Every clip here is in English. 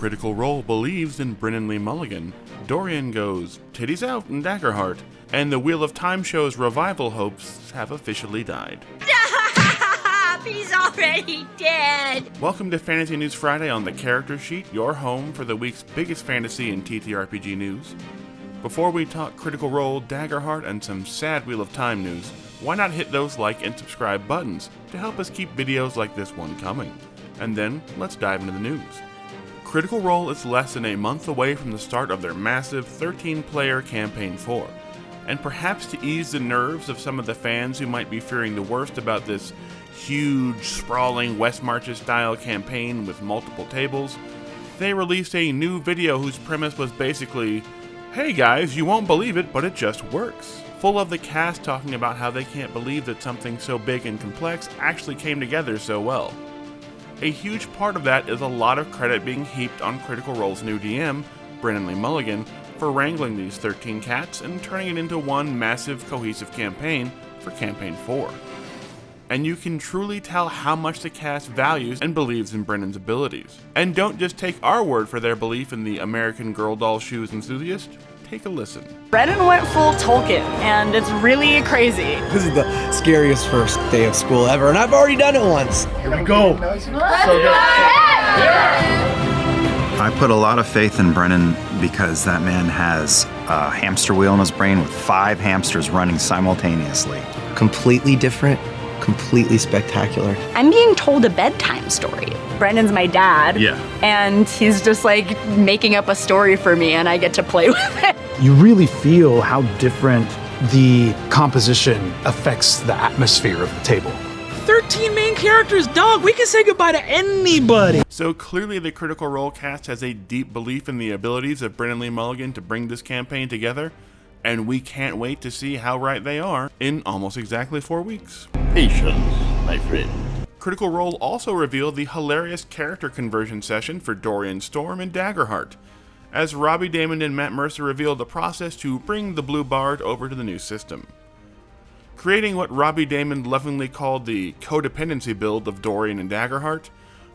Critical Role believes in Brennan Lee Mulligan, Dorian goes titties out in Daggerheart, and the Wheel of Time show's revival hopes have officially died. He's already dead! Welcome to Fantasy News Friday on the Character Sheet, your home for the week's biggest fantasy and TTRPG news. Before we talk Critical Role, Daggerheart, and some sad Wheel of Time news, why not hit those like and subscribe buttons to help us keep videos like this one coming? And then, let's dive into the news. Critical Role is less than a month away from the start of their massive 13-player Campaign 4, and perhaps to ease the nerves of some of the fans who might be fearing the worst about this huge, sprawling West Marches-style campaign with multiple tables, they released a new video whose premise was basically, hey guys, you won't believe it, but it just works. Full of the cast talking about how they can't believe that something so big and complex actually came together so well. A huge part of that is a lot of credit being heaped on Critical Role's new DM, Brennan Lee Mulligan, for wrangling these 13 cats and turning it into one massive cohesive campaign for Campaign 4. And you can truly tell how much the cast values and believes in Brennan's abilities. And don't just take our word for their belief in the American Girl doll shoes enthusiast. Take a listen. Brennan went full Tolkien, and it's really crazy. This is the scariest first day of school ever, and I've already done it once. Here we go. I put a lot of faith in Brennan because that man has a hamster wheel in his brain with 5 hamsters running simultaneously. Completely different, completely spectacular. I'm being told a bedtime story. Brennan's my dad, and he's just like making up a story for me, and I get to play with it. You really feel how different the composition affects the atmosphere of the table. 13 main characters, dog. We can say goodbye to anybody. So clearly the Critical Role cast has a deep belief in the abilities of Brennan Lee Mulligan to bring this campaign together, and we can't wait to see how right they are in almost exactly 4 weeks. Patience, my friend. Critical Role also revealed the hilarious character conversion session for Dorian Storm and Daggerheart, as Robbie, Daymond, and Matt Mercer revealed the process to bring the Blue Bard over to the new system. Creating what Robbie Daymond lovingly called the codependency build of Dorian and Daggerheart,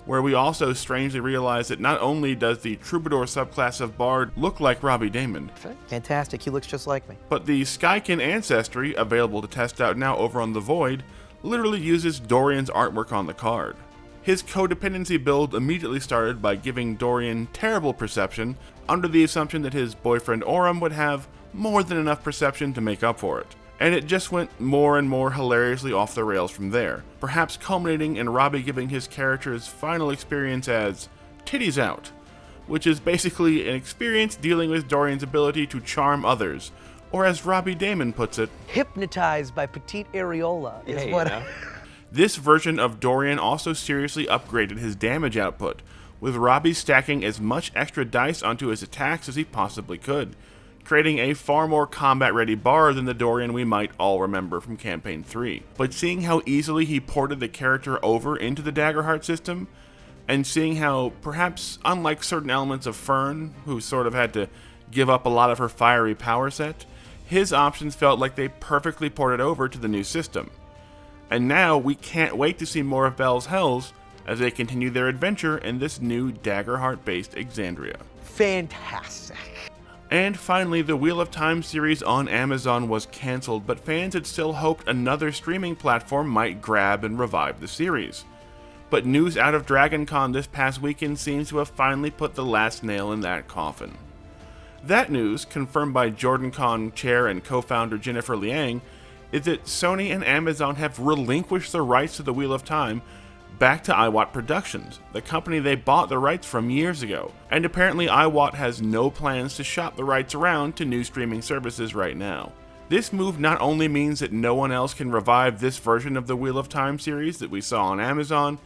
where we also strangely realize that not only does the Troubadour subclass of Bard look like Robbie Daymond, Fantastic, he looks just like me. but the Skykin ancestry, available to test out now over on The Void, literally uses Dorian's artwork on the card. His codependency build immediately started by giving Dorian terrible perception, under the assumption that his boyfriend Aurum would have more than enough perception to make up for it. And it just went more and more hilariously off the rails from there, perhaps culminating in Robbie giving his character's final experience as titties out, which is basically an experience dealing with Dorian's ability to charm others, or as Robbie Daymond puts it, Hypnotized by petite areola is what This version of Dorian also seriously upgraded his damage output, with Robbie stacking as much extra dice onto his attacks as he possibly could, creating a far more combat-ready bard than the Dorian we might all remember from Campaign 3. But seeing how easily he ported the character over into the Daggerheart system, and seeing how, perhaps unlike certain elements of Fern, who sort of had to give up a lot of her fiery power set, his options felt like they perfectly ported over to the new system. And now we can't wait to see more of Bell's Hells as they continue their adventure in this new Daggerheart-based Exandria. fantastic. And finally, the Wheel of Time series on Amazon was cancelled, but fans had still hoped another streaming platform might grab and revive the series. But news out of DragonCon this past weekend seems to have finally put the last nail in that coffin. That news, confirmed by JordanCon chair and co-founder Jennifer Liang, is that Sony and Amazon have relinquished the rights to the Wheel of Time back to iWatt Productions, the company they bought the rights from years ago, and apparently iWatt has no plans to shop the rights around to new streaming services right now. This move not only means that no one else can revive this version of the Wheel of Time series that we saw on Amazon,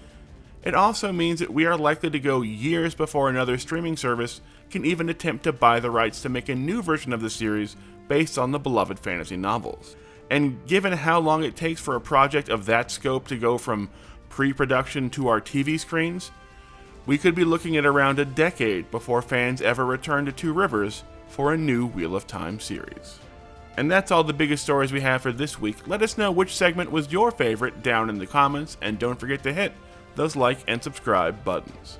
it also means that we are likely to go years before another streaming service can even attempt to buy the rights to make a new version of the series based on the beloved fantasy novels. And given how long it takes for a project of that scope to go from pre-production to our TV screens, we could be looking at around a decade before fans ever return to Two Rivers for a new Wheel of Time series. And that's all the biggest stories we have for this week. Let us know which segment was your favorite down in the comments, and don't forget to hit those like and subscribe buttons.